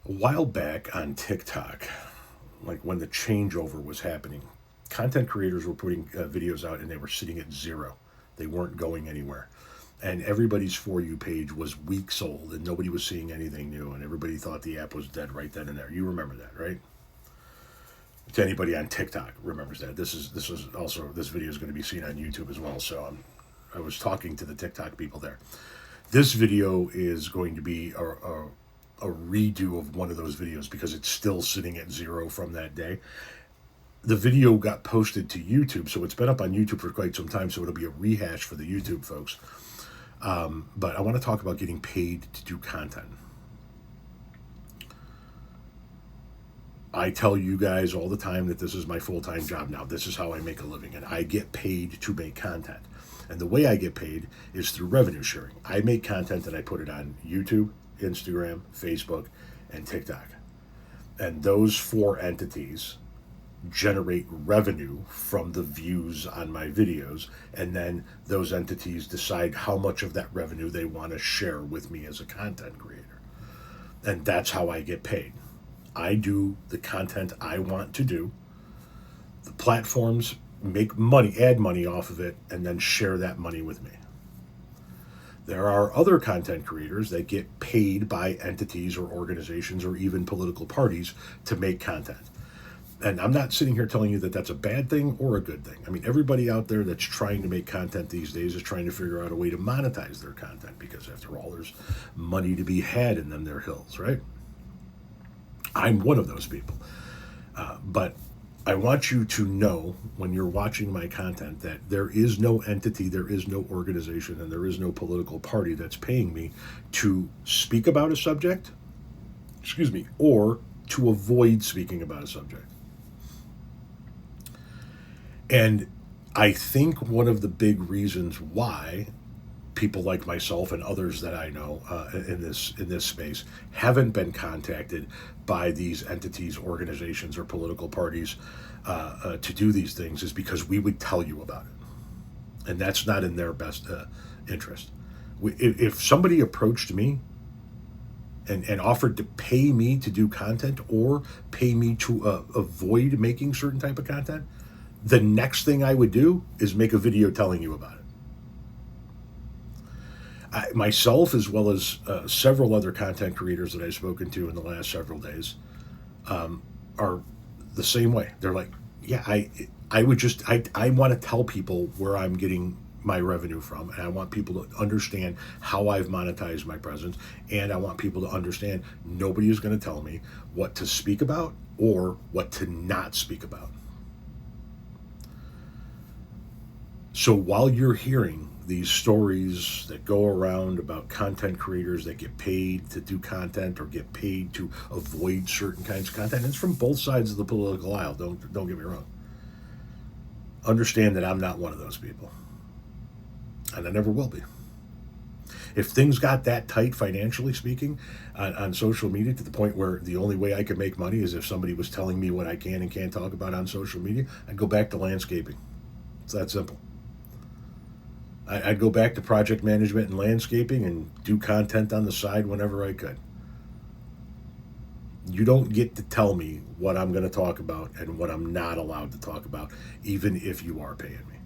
A while back on TikTok, like when the changeover was happening, content creators were putting videos out and they were sitting at zero. They weren't going anywhere. And everybody's For You page was weeks old and nobody was seeing anything new. And everybody thought the app was dead right then and there. You remember that, right? To anybody on TikTok remembers that. This video is going to be seen on YouTube as well. So I was talking to the TikTok people there. This video is going to be a redo of one of those videos because it's still sitting at zero from that day. The video got posted to YouTube, so it's been up on YouTube for quite some time, so it'll be a rehash for the YouTube folks. But I want to talk about getting paid to do content. I tell you guys all the time that this is my full-time job now. This is how I make a living, and I get paid to make content. And the way I get paid is through revenue sharing. I make content and I put it on YouTube, Instagram, Facebook, and TikTok. And those four entities generate revenue from the views on my videos, and then those entities decide how much of that revenue they want to share with me as a content creator. And that's how I get paid. I do the content I want to do. The platforms make money, add money off of it, and then share that money with me. There are other content creators that get paid by entities or organizations or even political parties to make content. And I'm not sitting here telling you that that's a bad thing or a good thing. I mean, everybody out there that's trying to make content these days is trying to figure out a way to monetize their content because, after all, there's money to be had in them, their hills, right? I'm one of those people. But I want you to know when you're watching my content that there is no entity, there is no organization, and there is no political party that's paying me to speak about a subject, or to avoid speaking about a subject. And I think one of the big reasons why people like myself and others that I know in this space haven't been contacted by these entities, organizations, or political parties to do these things is because we would tell you about it, and that's not in their best interest. If somebody approached me and offered to pay me to do content or pay me to avoid making certain type of content, the next thing I would do is make a video telling you about it. Myself, as well as several other content creators that I've spoken to in the last several days, are the same way. They're like, yeah, I want to tell people where I'm getting my revenue from, and I want people to understand how I've monetized my presence, and I want people to understand nobody is going to tell me what to speak about or what to not speak about. So while you're hearing these stories that go around about content creators that get paid to do content or get paid to avoid certain kinds of content, it's from both sides of the political aisle, don't get me wrong. Understand that I'm not one of those people. And I never will be. If things got that tight, financially speaking, on social media, to the point where the only way I could make money is if somebody was telling me what I can and can't talk about on social media, I'd go back to landscaping. It's that simple. I'd go back to project management and landscaping and do content on the side whenever I could. You don't get to tell me what I'm going to talk about and what I'm not allowed to talk about, even if you are paying me.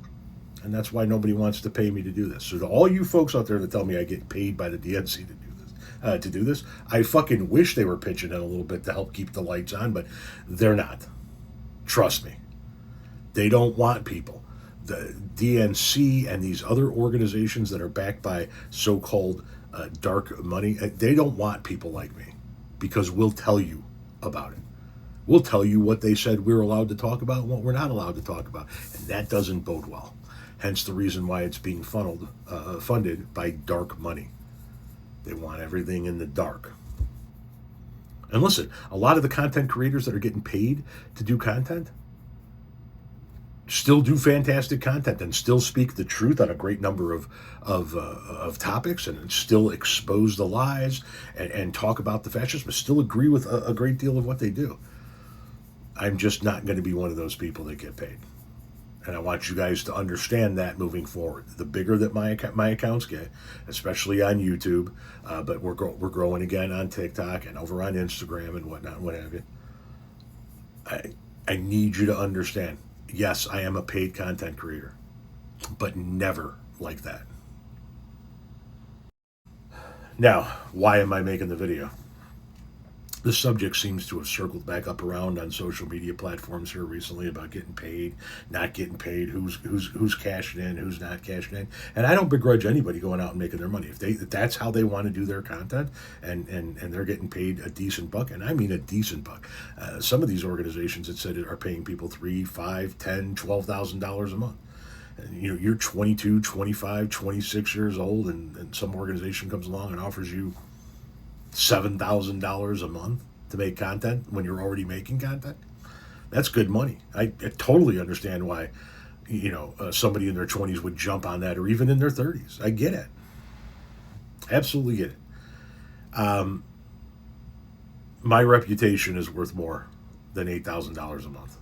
And that's why nobody wants to pay me to do this. So to all you folks out there that tell me I get paid by the DNC to do this, I fucking wish they were pitching in a little bit to help keep the lights on, but they're not. Trust me. They don't want people. The DNC and these other organizations that are backed by so-called dark money, they don't want people like me, because we'll tell you about it. We'll tell you what they said we're allowed to talk about and what we're not allowed to talk about, and that doesn't bode well. Hence the reason why it's being funded by dark money. They want everything in the dark. And listen, a lot of the content creators that are getting paid to do content still do fantastic content and still speak the truth on a great number of topics, and still expose the lies and talk about the fascism, but still agree with a great deal of what they do. I'm just not going to be one of those people that get paid. And I want you guys to understand that moving forward. The bigger that my accounts get, especially on YouTube, but we're growing again on TikTok and over on Instagram and whatnot, what have you. I need you to understand. Yes, I am a paid content creator, but never like that. Now, why am I making the video? The subject seems to have circled back up around on social media platforms here recently about getting paid, not getting paid, who's cashing in, who's not cashing in. And I don't begrudge anybody going out and making their money. If that's how they want to do their content, and they're getting paid a decent buck, and I mean a decent buck. Some of these organizations that said are paying people $3, $5, $10, $12,000 a month. You know, you're 22, 25, 26 years old, and some organization comes along and offers you $7,000 a month to make content when you're already making content. That's good money. I totally understand why, somebody in their 20s would jump on that, or even in their 30s. I get it. Absolutely get it. My reputation is worth more than $8,000 a month.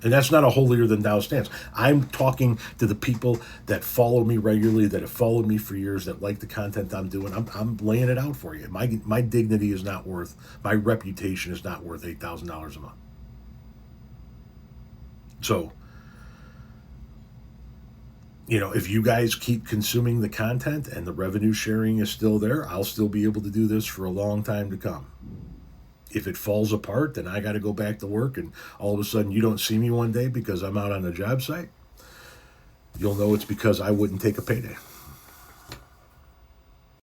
And that's not a holier than thou stance. I'm talking to the people that follow me regularly, that have followed me for years, that like the content I'm doing. I'm laying it out for you. My dignity is not worth, my reputation is not worth $8,000 a month. So, if you guys keep consuming the content and the revenue sharing is still there, I'll still be able to do this for a long time to come. If it falls apart, then I got to go back to work, and all of a sudden you don't see me one day because I'm out on a job site, you'll know it's because I wouldn't take a payday.